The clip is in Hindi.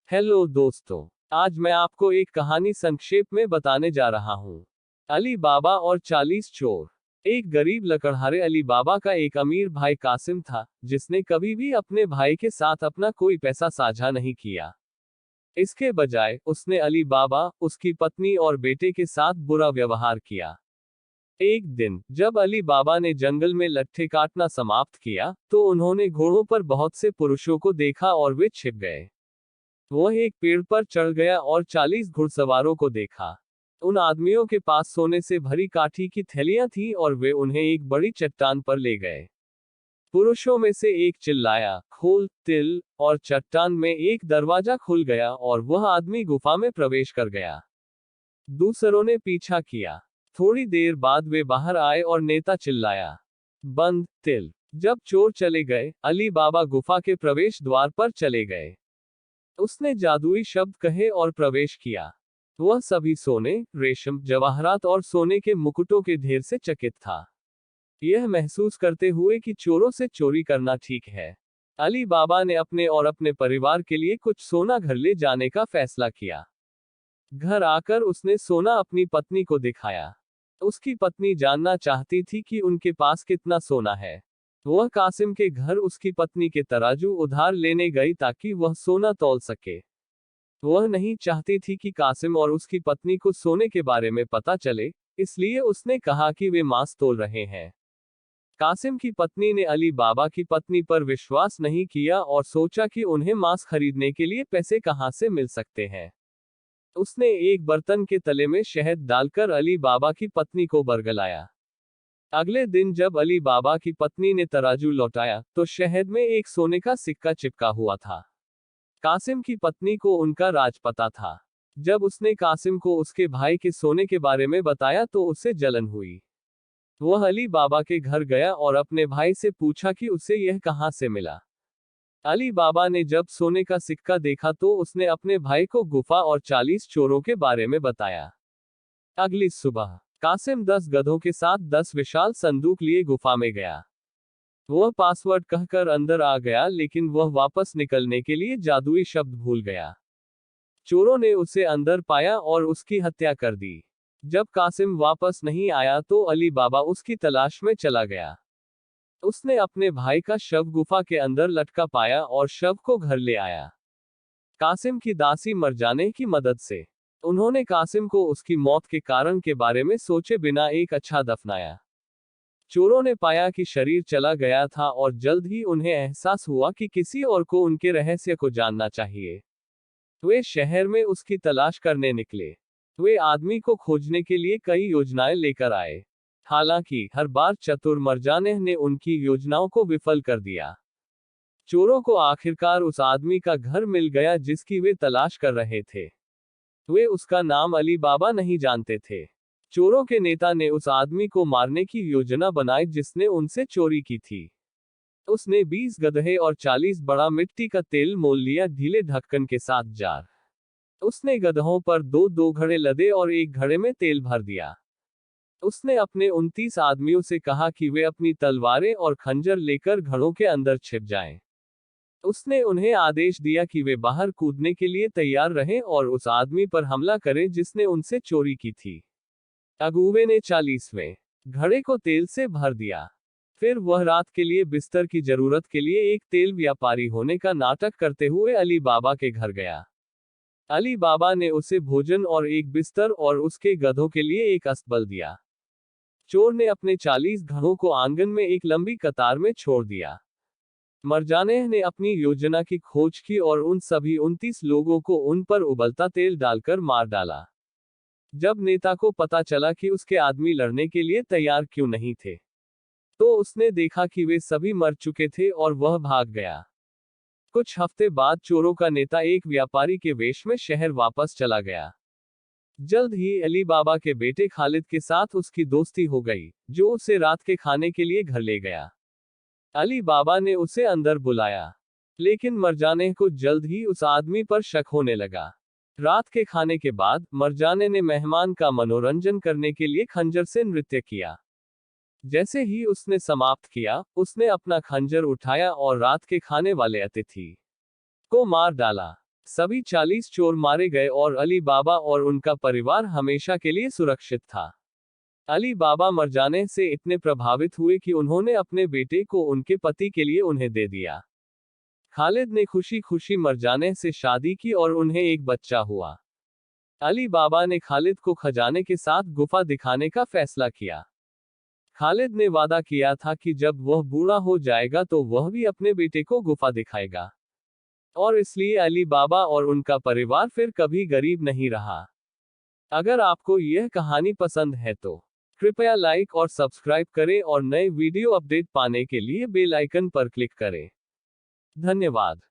हेलो दोस्तों, आज मैं आपको एक कहानी संक्षेप में बताने जा रहा हूँ। अली बाबा और 40 चोर। एक गरीब लकड़हारे अली बाबा का एक अमीर भाई कासिम था, जिसने कभी भी अपने भाई के साथ अपना कोई पैसा साझा नहीं किया। इसके बजाय उसने अली बाबा, उसकी पत्नी और बेटे के साथ बुरा व्यवहार किया। एक दिन जब अली बाबा ने जंगल में लट्ठे काटना समाप्त किया, तो उन्होंने घोड़ों पर बहुत से पुरुषों को देखा और वे छिप गए। वह एक पेड़ पर चढ़ गया और 40 घुड़सवारों को देखा। उन आदमियों के पास सोने से भरी काठी की थैलियां थीं और वे उन्हें एक बड़ी चट्टान पर ले गए। पुरुषों में से एक चिल्लाया, खोल तिल, और चट्टान में एक दरवाजा खुल गया और वह आदमी गुफा में प्रवेश कर गया। दूसरों ने पीछा किया। थोड़ी देर बाद वे बाहर आए और नेता चिल्लाया, बंद तिल। जब चोर चले गए, अली बाबा गुफा के प्रवेश द्वार पर चले गए। उसने जादुई शब्द कहे और प्रवेश किया। वह सभी सोने, रेशम, जवाहरात और सोने के मुकुटों के ढेर से चकित था, यह महसूस करते हुए कि चोरों से चोरी करना ठीक है। अली बाबा ने अपने और अपने परिवार के लिए कुछ सोना घर ले जाने का फैसला किया। घर आकर उसने सोना अपनी पत्नी को दिखाया। उसकी पत्नी जानना चाहती थी कि उनके पास कितना सोना है। वह कासिम के घर उसकी पत्नी के तराजू उधार लेने गई ताकि वह सोना तौल सके। वह नहीं चाहती थी कि कासिम और उसकी पत्नी को सोने के बारे में पता चले, इसलिए उसने कहा कि वे मांस तौल रहे हैं। कासिम की पत्नी ने अली बाबा की पत्नी पर विश्वास नहीं किया और सोचा कि उन्हें मांस खरीदने के लिए पैसे कहां से मिल सकते हैं। उसने एक बर्तन के तले में शहद डालकर अली बाबा की पत्नी को बरगलाया। अगले दिन जब अली बाबा की पत्नी ने तराजू लौटाया, तो शहद में एक सोने का सिक्का चिपका हुआ था। कासिम की पत्नी को उनका राज पता था। जब उसने कासिम को उसके भाई के सोने के बारे में बताया तो उसे जलन हुई। वह अली बाबा के घर गया और अपने भाई से पूछा कि उसे यह कहां से मिला। अली बाबा ने जब सोने का सिक्का देखा तो उसने अपने भाई को गुफा और 40 चोरों के बारे में बताया। अगली सुबह कासिम 10 गधों के साथ 10 विशाल संदूक लिए गुफा में गया। वह पासवर्ड कहकर अंदर आ गया, लेकिन वह वापस निकलने के लिए जादुई शब्द भूल गया। चोरों ने उसे अंदर पाया और उसकी हत्या कर दी। जब कासिम वापस नहीं आया तो अली बाबा उसकी तलाश में चला गया। उसने अपने भाई का शव गुफा के अंदर लटका पाया और शव को घर ले आया। कासिम की दासी मरजाने की मदद से उन्होंने कासिम को उसकी मौत के कारण के बारे में सोचे बिना एक अच्छा दफनाया। चोरों ने पाया कि शरीर चला गया था और जल्द ही उन्हें एहसास हुआ कि किसी और को उनके रहस्य को जानना चाहिए। वे शहर में उसकी तलाश करने निकले। वे आदमी को खोजने के लिए कई योजनाएं लेकर आए। हालांकि हर बार चतुर मरजानेह ने उनकी योजनाओं को विफल कर दिया। चोरों को आखिरकार उस आदमी का घर मिल गया जिसकी वे तलाश कर रहे थे। वे उसका नाम अली बाबा नहीं जानते थे। चोरों के नेता ने उस आदमी को मारने की योजना बनाई जिसने उनसे चोरी की थी। उसने 20 गधे और 40 बड़ा मिट्टी का तेल मोल लिया, ढीले ढक्कन के साथ जार। उसने गधों पर दो दो घड़े लदे और एक घड़े में तेल भर दिया। उसने अपने 29 आदमियों से कहा कि वे अपनी तलवारें और खंजर लेकर घड़ों के अंदर छिप जाएं। उसने उन्हें आदेश दिया कि वे बाहर कूदने के लिए तैयार रहें और उस आदमी पर हमला करें जिसने उनसे चोरी की थी। अगुवे ने 40वें घड़े को तेल से भर दिया। फिर वह रात के लिए बिस्तर की जरूरत के लिए एक तेल व्यापारी होने का नाटक करते हुए अली बाबा के घर गया। अली बाबा ने उसे भोजन और एक बिस्तर और उसके गधों के लिए एक अस्तबल दिया। चोर ने अपने 40 घड़ों को आंगन में एक लंबी कतार में छोड़ दिया। मरजानेह ने अपनी योजना की खोज की और उन सभी 29 लोगों को उन पर उबलता तेल डालकर मार डाला। जब नेता को पता चला कि उसके आदमी लड़ने के लिए तैयार क्यों नहीं थे, तो उसने देखा कि वे सभी मर चुके थे और वह भाग गया। कुछ हफ्ते बाद चोरों का नेता एक व्यापारी के वेश में शहर वापस चला गया। जल्द ही अली बाबा के बेटे खालिद के साथ उसकी दोस्ती हो गई, जो उसे रात के खाने के लिए घर ले गया। अली बाबा ने उसे अंदर बुलाया, लेकिन मरजाने को जल्द ही उस आदमी पर शक होने लगा। रात के खाने के बाद मरजाने ने मेहमान का मनोरंजन करने के लिए खंजर से नृत्य किया। जैसे ही उसने समाप्त किया, उसने अपना खंजर उठाया और रात के खाने वाले अतिथि को मार डाला। सभी 40 चोर मारे गए और अली बाबा और उनका परिवार हमेशा के लिए सुरक्षित था। अली बाबा मर जाने से इतने प्रभावित हुए कि उन्होंने अपने बेटे को उनके पति के लिए उन्हें दे दिया। खालिद ने खुशी खुशी मर जाने से शादी की और उन्हें एक बच्चा हुआ। अली बाबा ने खालिद को खजाने के साथ गुफा दिखाने का फैसला किया। खालिद ने वादा किया था कि जब वह बूढ़ा हो जाएगा तो वह भी अपने बेटे को गुफा दिखाएगा। और इसलिए अली बाबा और उनका परिवार फिर कभी गरीब नहीं रहा। अगर आपको यह कहानी पसंद है तो कृपया लाइक और सब्सक्राइब करें और नए वीडियो अपडेट पाने के लिए बेल आइकन पर क्लिक करें। धन्यवाद।